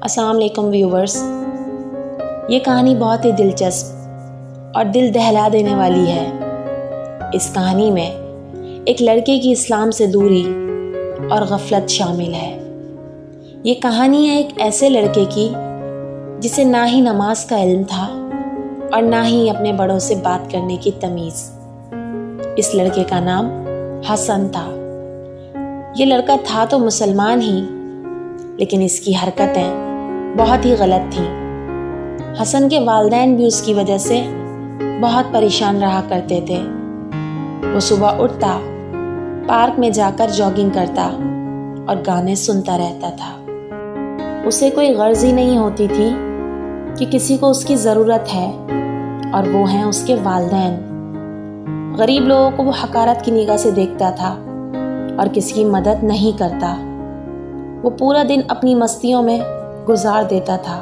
अस्सलाम वालेकुम व्यूवर्स। ये कहानी बहुत ही दिलचस्प और दिल दहला देने वाली है। इस कहानी में एक लड़के की इस्लाम से दूरी और गफलत शामिल है। ये कहानी है एक ऐसे लड़के की जिसे ना ही नमाज का इल्म था और ना ही अपने बड़ों से बात करने की तमीज़। इस लड़के का नाम हसन था। ये लड़का था तो मुसलमान ही, लेकिन इसकी हरकतें बहुत ही गलत थीं। हसन के वालिदैन भी उसकी वजह से बहुत परेशान रहा करते थे। वो सुबह उठता, पार्क में जाकर जॉगिंग करता और गाने सुनता रहता था। उसे कोई गर्ज ही नहीं होती थी कि किसी को उसकी ज़रूरत है, और वो हैं उसके वालिदैन। गरीब लोगों को वो हकारत की निगाह से देखता था और किसी की मदद नहीं करता। वो पूरा दिन अपनी मस्तियों में गुजार देता था।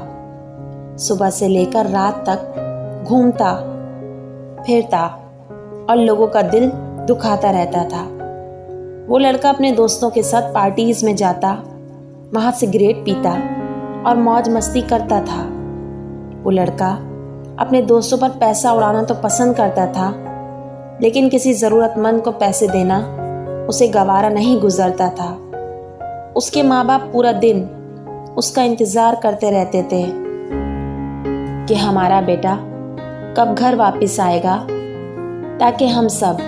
सुबह से लेकर रात तक घूमता फिरता और लोगों का दिल दुखाता रहता था। वो लड़का अपने दोस्तों के साथ पार्टीज में जाता, वहाँ सिगरेट पीता और मौज मस्ती करता था। वो लड़का अपने दोस्तों पर पैसा उड़ाना तो पसंद करता था, लेकिन किसी ज़रूरतमंद को पैसे देना उसे गवारा नहीं गुजरता था। उसके माँ बाप पूरा दिन उसका इंतज़ार करते रहते थे कि हमारा बेटा कब घर वापस आएगा ताकि हम सब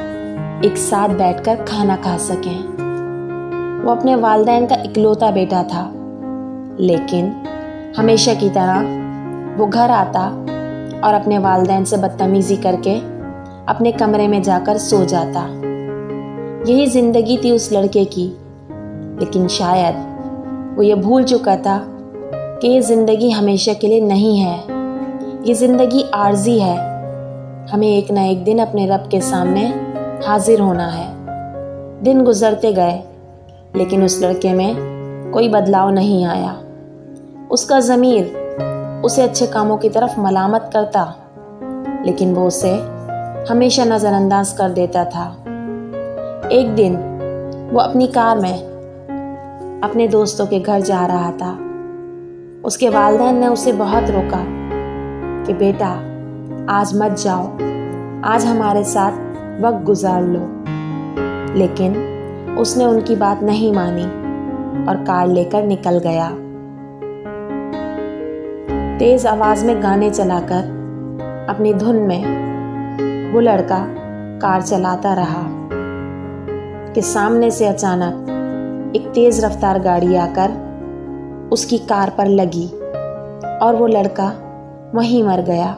एक साथ बैठकर खाना खा सकें। वो अपने वालिदैन का इकलौता बेटा था, लेकिन हमेशा की तरह वो घर आता और अपने वालिदैन से बदतमीज़ी करके अपने कमरे में जाकर सो जाता। यही ज़िंदगी थी उस लड़के की, लेकिन शायद वो ये भूल चुका था कि ये ज़िंदगी हमेशा के लिए नहीं है। ये ज़िंदगी आर्जी है। हमें एक ना एक दिन अपने रब के सामने हाजिर होना है। दिन गुजरते गए, लेकिन उस लड़के में कोई बदलाव नहीं आया। उसका ज़मीर उसे अच्छे कामों की तरफ मलामत करता, लेकिन वो उसे हमेशा नज़रअंदाज कर देता था। एक दिन वो अपनी कार में अपने दोस्तों के घर जा रहा था। उसके वालिदैन ने उसे बहुत रोका कि बेटा आज मत जाओ, आज हमारे साथ वक्त गुजार लो। लेकिन उसने उनकी बात नहीं मानी और कार लेकर निकल गया। तेज आवाज में गाने चलाकर अपनी धुन में वो लड़का कार चलाता रहा कि सामने से अचानक एक तेज रफ्तार गाड़ी आकर उसकी कार पर लगी और वो लड़का वहीं मर गया।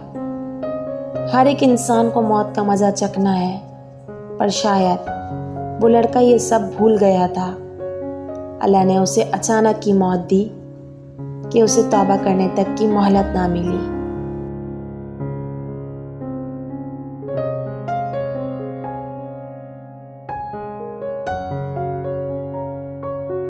हर एक इंसान को मौत का मज़ा चखना है, पर शायद वो लड़का ये सब भूल गया था। अल्लाह ने उसे अचानक की मौत दी कि उसे तौबा करने तक की मोहलत ना मिली।